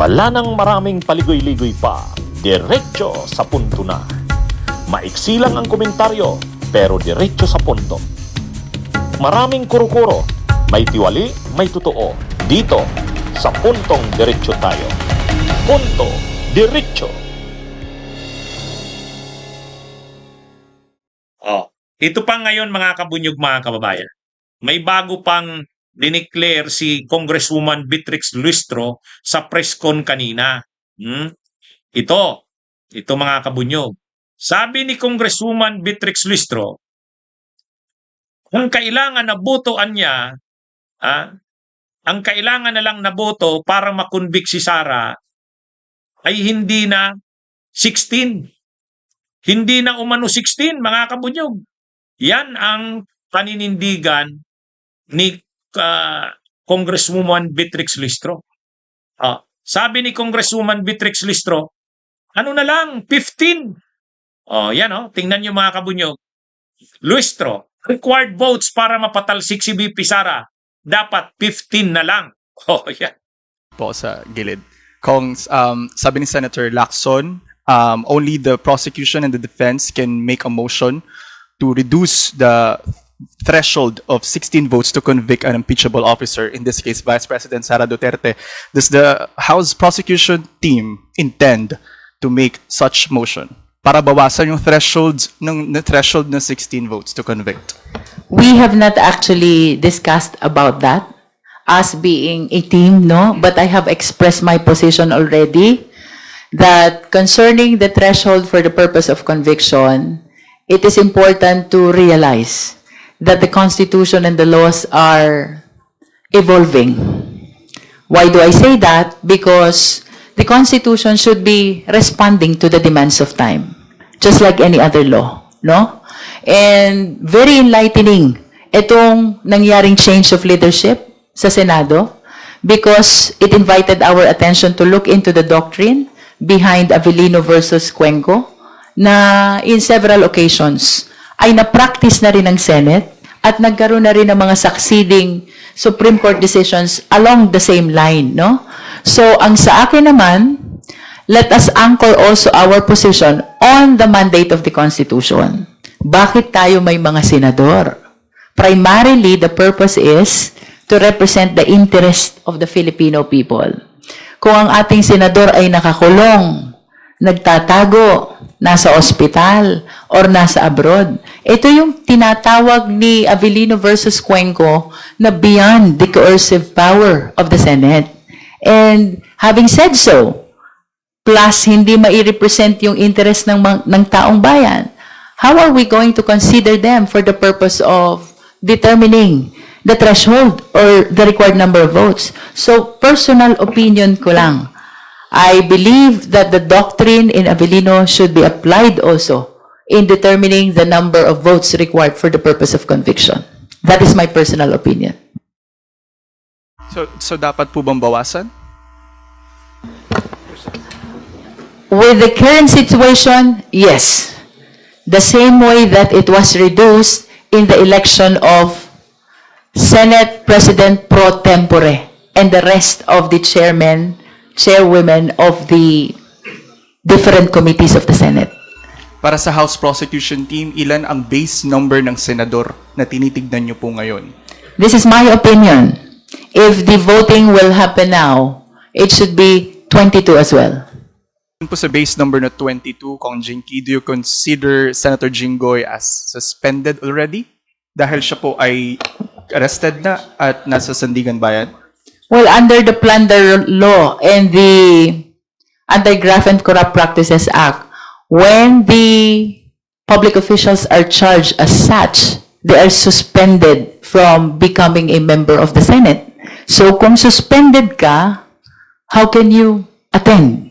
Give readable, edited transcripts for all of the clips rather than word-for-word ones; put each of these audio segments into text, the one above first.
Wala nang maraming paligoy-ligoy pa, diretso sa punto na. Maiksi lang ang komentaryo, pero diretso sa punto. Maraming kuro-kuro, may tiwali, may totoo. Dito, sa Puntong Diretso tayo. Punto Diretso. Ito pa ngayon mga kabunyog, mga kababayan. May bago pang dineclare si Congresswoman Beatrix Luistro sa press con kanina. Ito mga kabunyog. Sabi ni Congresswoman Beatrix Luistro, ang kailangan na botoan niya, ang kailangan na lang na boto para makonvict si Sara ay hindi na 16. Hindi na umano 16, mga kabunyog. Yan ang paninindigan ni Congresswoman Beatrix Luistro. Sabi ni Congresswoman Beatrix Luistro, ano na lang, 15. Tingnan nyo mga kabunyog. Luistro, required votes para mapatalsik si VP Sara, dapat 15 na lang. Yan. Po sa gilid. Kung sabi ni Senator Lacson, only the prosecution and the defense can make a motion to reduce the threshold of 16 votes to convict an impeachable officer, in this case, Vice President Sara Duterte. Does the House prosecution team intend to make such motion para bawasan yung threshold na 16 votes to convict? We have not actually discussed about that as being a team, no? But I have expressed my position already that concerning the threshold for the purpose of conviction, it is important to realize that the Constitution and the laws are evolving. Why do I say that? Because the Constitution should be responding to the demands of time, just like any other law, no? And very enlightening itong nangyaring change of leadership sa Senado because it invited our attention to look into the doctrine behind Avellino versus Cuenco na in several occasions ay na-practice na rin ng Senate at nagkaroon na rin ng mga succeeding Supreme Court decisions along the same line, no? So, ang sa akin naman, let us anchor also our position on the mandate of the Constitution. Bakit tayo may mga senador? Primarily, the purpose is to represent the interest of the Filipino people. Kung ang ating senador ay nakakulong, nagtatago, nasa ospital, or nasa abroad. Ito yung tinatawag ni Avellino versus Cuenco na beyond the coercive power of the Senate. And having said so, plus hindi mai-represent yung interest ng taong bayan, how are we going to consider them for the purpose of determining the threshold or the required number of votes? So, personal opinion ko lang. I believe that the doctrine in Avellino should be applied also in determining the number of votes required for the purpose of conviction. That is my personal opinion. So dapat po bang bawasan? With the current situation, yes. The same way that it was reduced in the election of Senate President pro tempore and the rest of the chairwomen of the different committees of the Senate. Para sa House prosecution team, ilan ang base number ng senador na tinitignan niyo po ngayon? This is my opinion. If the voting will happen now, it should be 22 as well. Po sa base number na 22, Kong Jinky, do you consider Senator Jinggoy as suspended already? Dahil siya po ay arrested na at nasa Sandigan Bayan? Well, under the Plunder Law and the Anti-Graft and Corrupt Practices Act, when the public officials are charged as such, they are suspended from becoming a member of the Senate. So, kung suspended ka, how can you attend?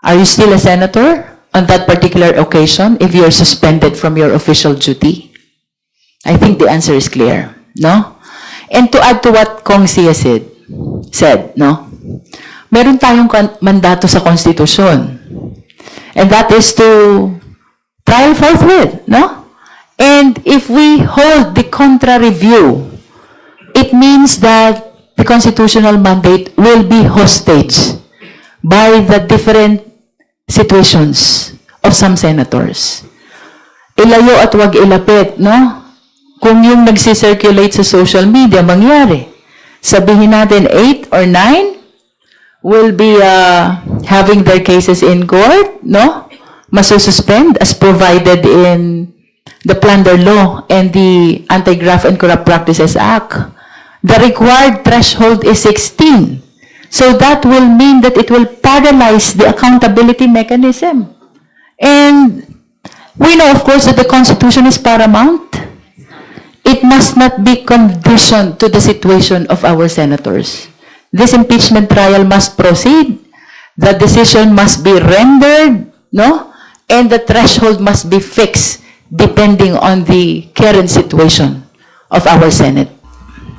Are you still a senator on that particular occasion if you are suspended from your official duty? I think the answer is clear, no? And to add to what Kong Sia said, no? Meron tayong mandato sa Konstitusyon. And that is to trial forthwith, no? And if we hold the contrary view, it means that the constitutional mandate will be hostage by the different situations of some senators. Ilayo at wag ilapit, no? Kung yung nagsisirculate sa social media, mangyari. Sabihin natin 8 or 9 will be having their cases in court, no? Masususpend as provided in the Plunder Law and the Anti-Graft and Corrupt Practices Act. The required threshold is 16. So that will mean that it will paralyze the accountability mechanism. And we know, of course, that the Constitution is paramount. It must not be conditioned to the situation of our senators. This impeachment trial must proceed. The decision must be rendered, no? And the threshold must be fixed depending on the current situation of our Senate.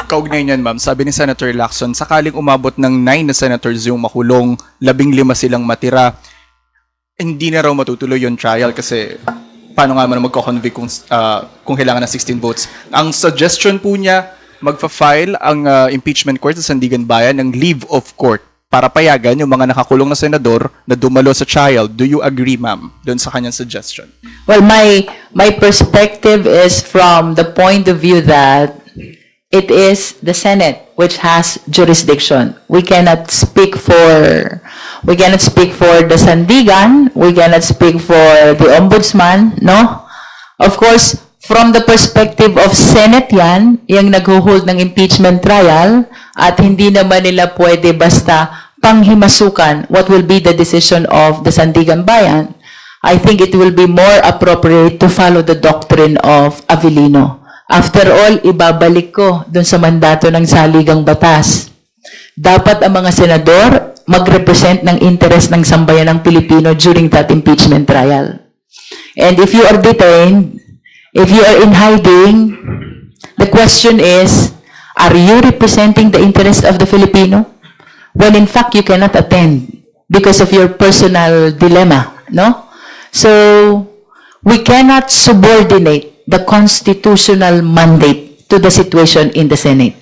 Kaugnay niyan, ma'am, sabi ni Senator Lacson, sakaling umabot ng 9 na senators yung makulong, 15 silang matira, hindi na raw matutuloy yung trial kasi paano nga man magko-convict kung kailangan ng 16 votes. Ang suggestion po niya, magfa-file ang impeachment court sa Sandigan Bayan ng leave of court para payagan yung mga nakakulong na senador na dumalo sa trial. Do you agree, ma'am, doon sa kanyang suggestion? Well, my perspective is from the point of view that it is the Senate which has jurisdiction. We cannot speak for the Sandigan, we cannot speak for the Ombudsman, no? Of course, from the perspective of Senate yan, yung nag-hold ng impeachment trial, at hindi naman nila pwede basta panghimasukan what will be the decision of the Sandigan Bayan. I think it will be more appropriate to follow the doctrine of Avellino. After all, ibabalik ko dun sa mandato ng saligang batas. Dapat ang mga senador mag-represent ng interest ng sambayan ng Pilipino during that impeachment trial. And if you are detained, if you are in hiding, the question is, are you representing the interest of the Filipino? When in fact, you cannot attend because of your personal dilemma, no? So, we cannot subordinate the constitutional mandate to the situation in the Senate.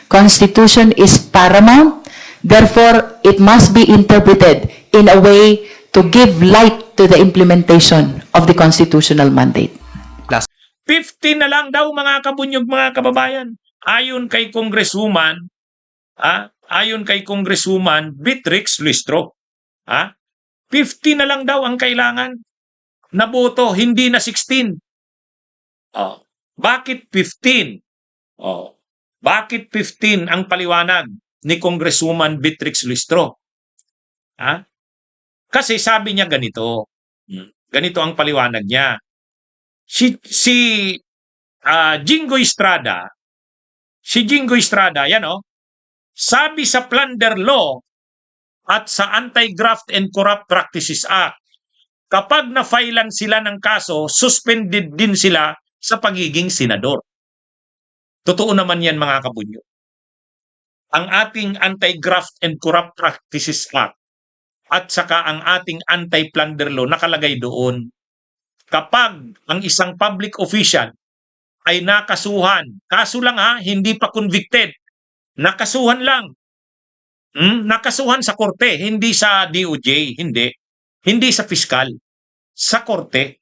Constitution is paramount, therefore, it must be interpreted in a way to give light to the implementation of the constitutional mandate. 15 na lang daw mga kabunyog, mga kababayan. Ayon kay Congresswoman, Beatrix Luistro, 15 na lang daw ang kailangan na boto, hindi na 16. Bakit 15? Bakit 15 ang paliwanag ni Congresswoman Beatrix Luistro? Kasi sabi niya ganito. Ganito ang paliwanag niya. Si Jinggoy Estrada, yan sabi sa Plunder Law at sa Anti-Graft and Corrupt Practices Act, kapag na-filean sila ng kaso, suspended din sila sa pagiging senador. Totoo naman yan, mga kabunyo. Ang ating Anti-Graft and Corrupt Practices Act at saka ang ating Anti-Plunder Law nakalagay doon, kapag ang isang public official ay nakasuhan, kaso lang hindi pa convicted, nakasuhan lang, nakasuhan sa korte, hindi sa DOJ, hindi sa piskal, sa korte.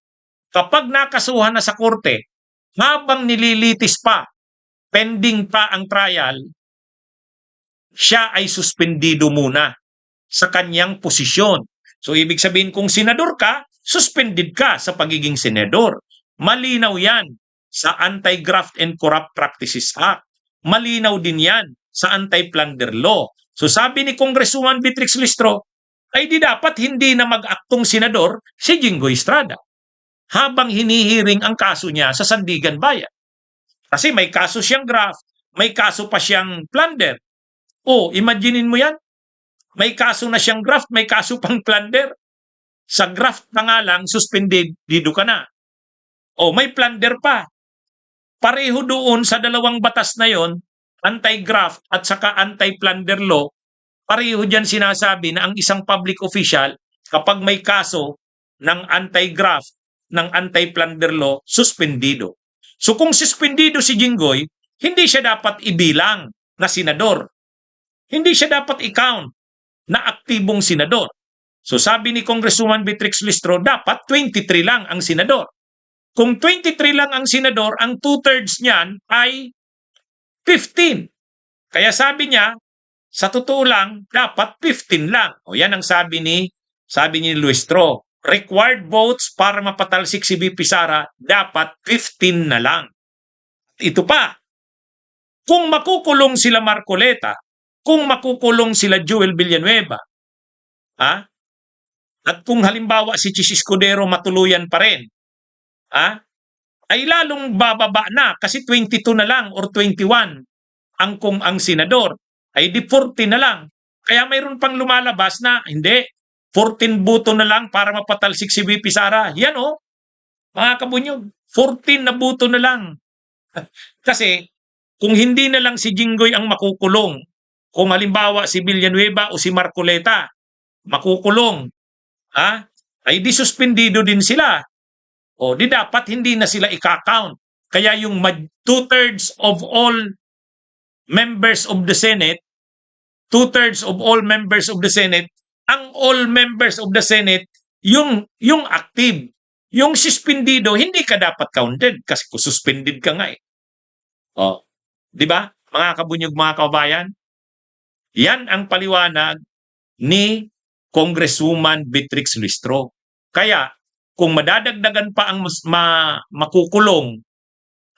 Kapag nakasuhan na sa korte, habang nililitis pa, pending pa ang trial, siya ay suspendido muna sa kanyang posisyon. So, ibig sabihin, kung senador ka, suspended ka sa pagiging senador. Malinaw yan sa Anti-Graft and Corrupt Practices Act. Malinaw din yan sa Anti-Plunder Law. So, sabi ni Congresswoman Beatrix Luistro, ay di dapat hindi na mag-aktong senador si Jinggoy Estrada habang hinihiring ang kaso niya sa Sandigan Bayan. Kasi may kaso siyang graft, may kaso pa siyang plunder. Imaginein mo yan. May kaso na siyang graft, may kaso pang plunder. Sa graft na nga lang, suspended, dido ka na. May plunder pa. Pareho doon sa dalawang batas na yon, anti-graft at saka anti-plunder law, pareho dyan sinasabi na ang isang public official, kapag may kaso ng anti-graft, ng anti-plunder law, suspendido. So kung suspendido si Jinggoy, hindi siya dapat ibilang na senador. Hindi siya dapat i-count na aktibong senador. So sabi ni Congresswoman Beatrix Listro, dapat 23 lang ang senador. Kung 23 lang ang senador, ang 2/3 niyan ay 15. Kaya sabi niya, sa totoo lang, dapat 15 lang. O yan ang sabi ni Listro. Required votes para mapatalsik si VP Sara, dapat 15 na lang. Ito pa, kung makukulong sila Marcoleta, kung makukulong sila Joel Villanueva, at kung halimbawa si Chis Escudero matuluyan pa rin, ay lalong bababa na kasi 22 na lang or 21 kung ang senador ay di 40 na lang. Kaya mayroon pang lumalabas na hindi, 14 boto na lang para mapatalsik si VP Sara. Yan mga kabunyog, 14 na boto na lang. Kasi kung hindi na lang si Jinggoy ang makukulong, kung halimbawa si Villanueva o si Marcoleta makukulong, ay di suspendido din sila. O di dapat hindi na sila ika-count. Kaya yung 2/3 of all members of the Senate, 2/3 of all members of the Senate, ang all members of the Senate, yung active. Yung suspendido, hindi ka dapat counted kasi kung suspended ka nga eh. Di ba? Mga kabunyog, mga kababayan, yan ang paliwanag ni Congresswoman Beatrix Listro. Kaya, kung madadagdagan pa ang makukulong,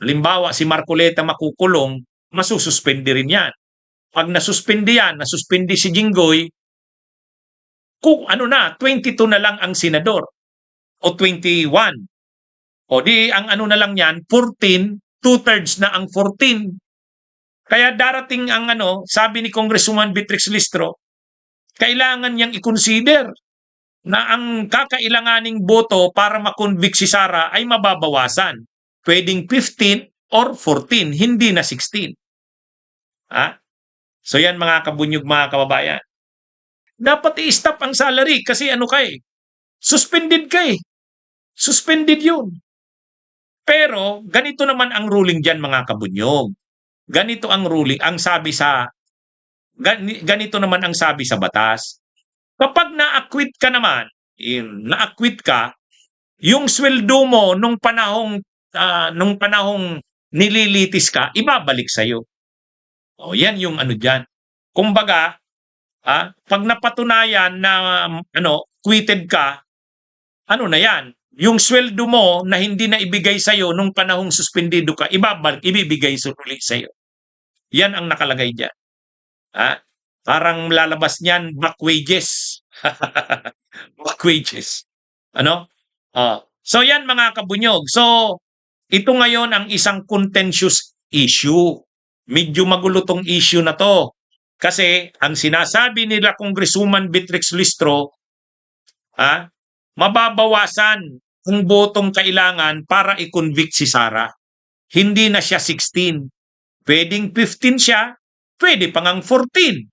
halimbawa si Marcoleta makukulong, masususpendi rin yan. Pag nasuspindi yan, nasuspindi si Jinggoy, kung 22 na lang ang senador o 21. O di ang na lang yan, 14, 2/3 na ang 14. Kaya darating ang sabi ni Congresswoman Beatrix Listro, kailangan niyang i-consider na ang kakailanganing boto para makonvict si Sara ay mababawasan. Pwedeng 15 or 14, hindi na 16. So yan mga kabunyog, mga kababayan. Dapat i-stop ang salary kasi suspended ka eh. Suspended yun. Pero ganito naman ang ruling dyan, mga kabunyog. Ganito ang ruling, ganito naman ang sabi sa batas. Kapag na-acquit ka naman, yung sweldo mo nung panahong nililitis ka, ibabalik sa'yo. Yan yung dyan. Kumbaga, pag napatunayan na quitted ka, na yan? Yung sweldo mo na hindi na ibigay sa'yo nung panahong suspendido ka, ibibigay ulit sa'yo. Yan ang nakalagay dyan. Parang lalabas niyan, back wages. Back wages. So yan mga kabunyog. So, ito ngayon ang isang contentious issue. Medyo magulo tong issue na to. Kasi ang sinasabi nila Congresswoman Beatrix Listro, mababawasan ang botong kailangan para i-convict si Sara. Hindi na siya 16. Pwedeng 15 siya, pwede pang ang 14.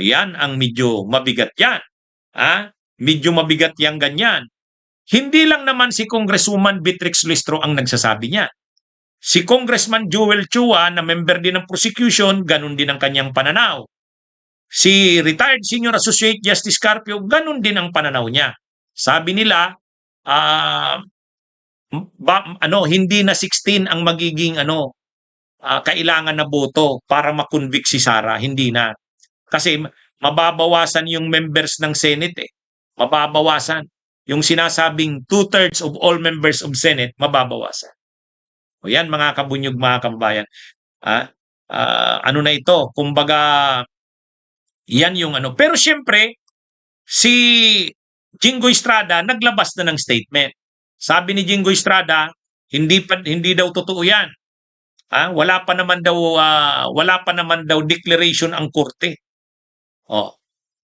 Yan ang medyo mabigat yan. Medyo mabigat yang ganyan. Hindi lang naman si Congresswoman Beatrix Listro ang nagsasabi niya. Si Congressman Joel Chua, na member din ng prosecution, ganun din ang kanyang pananaw. Si retired Senior Associate Justice Carpio, ganun din ang pananaw niya. Sabi nila, hindi na 16 ang magiging kailangan na boto para makonvict si Sara. Hindi na. Kasi mababawasan yung members ng Senate. Mababawasan. Yung sinasabing 2/3 of all members of Senate, mababawasan. O yan mga kabunyog, mga kababayan. Na ito? Kumbaga, yan yung Pero siyempre, si Jinggoy Estrada naglabas na ng statement. Sabi ni Jinggoy Estrada, hindi daw totoo yan. Wala pa naman daw declaration ang korte.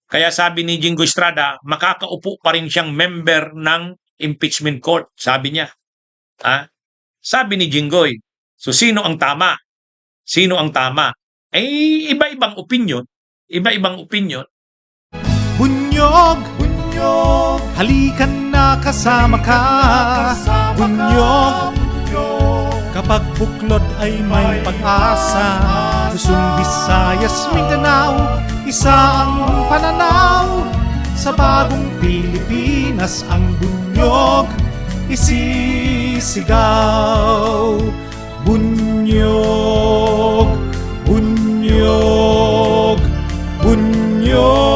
Kaya sabi ni Jinggoy Estrada, makakaupo pa rin siyang member ng impeachment court. Sabi niya. Sabi ni Jinggoy, so sino ang tama? Sino ang tama? Iba-ibang opinion. Iba-ibang opinion. Bunyog, bunyog, halikan na kasama ka. Bunyog, kapag buklod ay may pag-asa. Luzon, Visayas Visayas, Mindanao, isa ang pananaw. Sa bagong Pilipinas ang bunyog isisigaw. Bunyog, bunyog, bunyog.